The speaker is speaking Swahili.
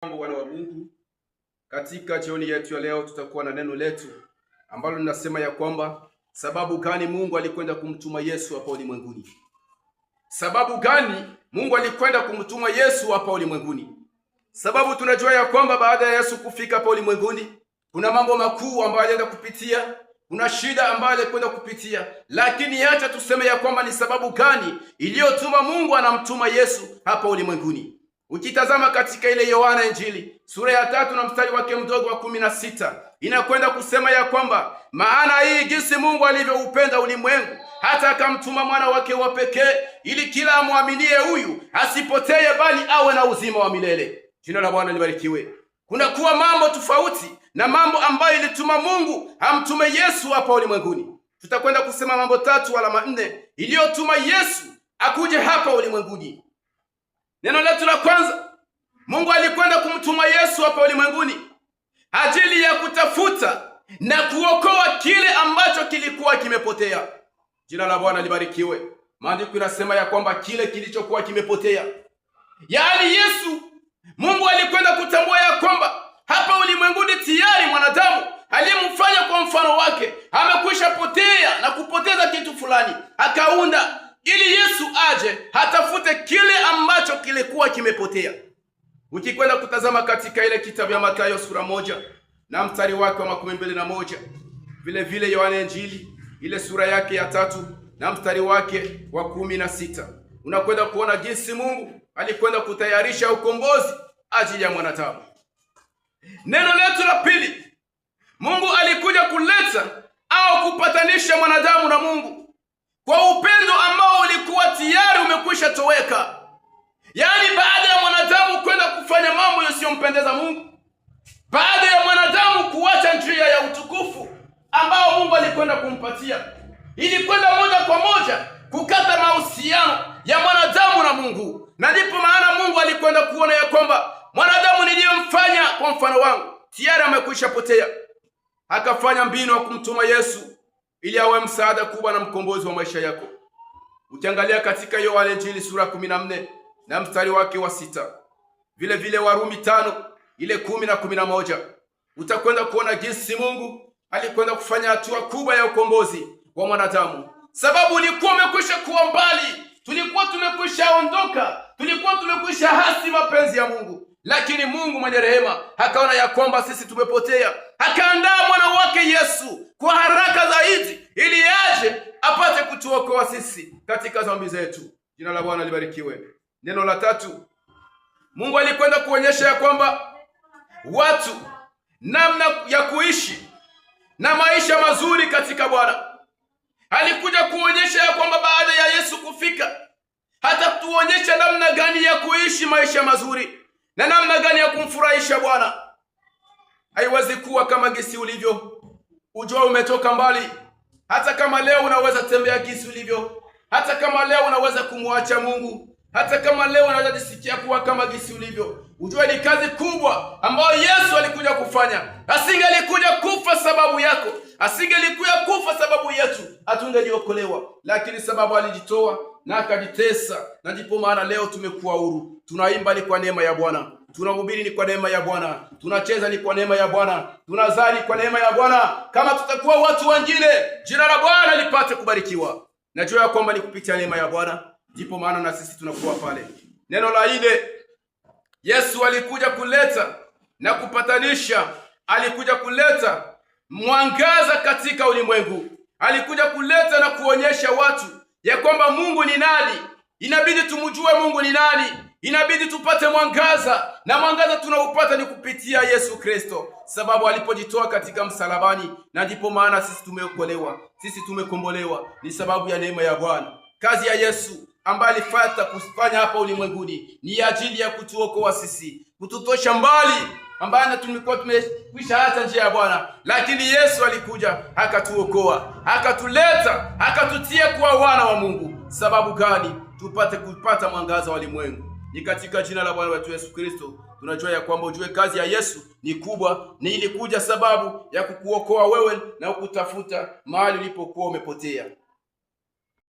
Wana wa Mungu, katika jioni yetu ya leo tutakuwa na neno letu ambalo linasema ya kwamba sababu gani Mungu alikwenda kumtuma Yesu hapa ulimwenguni. Sababu gani Mungu alikwenda kumtuma Yesu hapa ulimwenguni? Sababu tunajua ya kwamba baada ya Yesu kufika hapa ulimwenguni kuna mambo makuu ambayo alienda kupitia, kuna shida ambayo alikwenda kupitia, lakini acha tuseme ya kwamba ni sababu gani iliyotuma Mungu anamtuma Yesu hapa ulimwenguni. Ukitazama katika ile Yohana Injili sura ya 3 na mstari wake mdogo wa 16 inakwenda kusema ya kwamba maana hii jinsi Mungu alivyoupenda ulimwengu hata akamtuma mwana wake wa pekee ili kila amwaminie huyu asipotee bali awe na uzima wa milele. Jina la Bwana libarikiwe. Kuna kuwa mambo tofauti na mambo ambayo ilituma Mungu amtume Yesu hapa ulimwenguni. Tutakwenda kusema mambo 3 wala 4 iliyotuma Yesu akuje hapa ulimwenguni. Neno letu la kwanza, Mungu alikwenda kumtuma Yesu hapa ulimwenguni ajili ya kutafuta na kuokoa kile ambacho kilikuwa kimepotea. Jina la Bwana libarikiwe. Maandiko yanasema ya kwamba kile kilichokuwa kimepotea, yaani Yesu, Mungu alikwenda kutambua ya kwamba hapa ulimwenguni tayari mwanadamu aliyemfanya kwa mfano wake amekwisha potea na kupoteza kitu fulani, akaunda ili Yesu aje hatafute kile ambacho kilikuwa kimepotea. Ukikwenda kutazama katika ile kitabu ya Mathayo sura 1 na mstari wake wa 21, vile vile Yohana Injili ile sura yake ya 3 na mstari wake wa 16, unakwenda kuona jinsi Mungu alikwenda kutayarisha ukombozi ajili ya mwanadamu. Neno letu la pili, Mungu alikuja kuleta au kupatanisha mwanadamu na Mungu kwa upendo ambao ulikuwa tayari umekwisha toweka. Yaani baada ya mwanadamu kwenda kufanya mambo yasiyompendeza Mungu, baada ya mwanadamu kuacha njia ya utukufu ambao Mungu alikwenda kumpatia, ili kwenda moja kwa moja kukata mahusiano ya mwanadamu na Mungu. Na ndipo maana Mungu alikwenda kuona ya kwamba mwanadamu niliyemfanya kwa mfano wangu tayari amekwisha potea, akafanya mbinu wa kumtuma Yesu ili awe msaada kubwa na mkombozi wa maisha yako. Ukiangalia katika Yohana Injili sura 14 na mstari wake wa 6, vile vile Warumi 5 ile 10 na 11, utakwenda kuona jinsi Mungu alikwenda kufanya hatua kubwa ya ukombozi wa mwanadamu. Sababu ulikuwa umekwisha kuwa mbali, tulikuwa tumekwisha ondoka, tulikuwa tumekwisha hasi mapenzi ya Mungu, lakini Mungu mwenye rehema akaona ya kwamba sisi tumepotea, akaandaa mwana wake Yesu kwa haraka zaidi ili aje apate kutuokoa sisi katika dhambi zetu. Jina la Bwana libarikiwe. Neno la 3, Mungu alikwenda kuonyesha ya kwamba watu namna ya kuishi na maisha mazuri katika Bwana. Alikuja kuonyesha ya kwamba baada ya Yesu kufika hata tuonyesha namna gani ya kuishi maisha mazuri na namna gani ya kumfurahisha Bwana. Haiwezi kuwa kama gisi ulivyo, ujua umetoka mbali. Hata kama leo unaweza tembea gisi ulivyo, hata kama leo unaweza kumwacha Mungu, hata kama leo unaweza jisikia kuwa kama gisi ulivyo, ujua ni kazi kubwa ambayo Yesu alikuja kufanya. Asingelikuja kufa sababu yako, asingelikuja kufa sababu yetu, hatungeliokolewa, lakini sababu alijitoa na akajitesa, na ndipo maana leo tumekuwa huru. Tunaimba ni kwa neema ya Bwana, tunahubiri ni kwa neema ya Bwana, tunacheza ni kwa neema ya Bwana, tunazaa ni kwa neema ya Bwana. Kama tutakuwa watu wengine, jina la Bwana lipate kubarikiwa. Najua kwamba ni kupitia neema ya Bwana ndipo maana na sisi tunakuwa pale. Neno la 4, Yesu alikuja kuleta na kupatanisha, alikuja kuleta mwangaza katika ulimwengu. Alikuja kuleta na kuonyesha watu ya kwamba Mungu ni nani. Inabidi tumjue Mungu ni nani, inabidi tupate mwangaza, na mwangaza tunaupata ni kupitia Yesu Kristo, sababu alipojitoa katika msalabani, na ndipo maana sisi tumeokolewa, sisi tumekombolewa, ni sababu ya neema ya Bwana. Kazi ya Yesu ambaye alifata kufanya hapa ulimwenguni ni ajili ya kutuokoa sisi, kututosha mbali ambaye tulikuwa tumekwisha hata njia ya Bwana, lakini Yesu alikuja akatuokoa, akatuleta, akatutia kuwa wana wa Mungu. Sababu gani? Tupate kupata mwangaza wa ulimwengu. Ni katika jina la Bwana wetu Yesu Kristo tunajua ya kwamba ujue kazi ya Yesu ni kubwa, ni ilikuja sababu ya kukuokoa wewe na kukutafuta mahali ulipokuwa umepotea.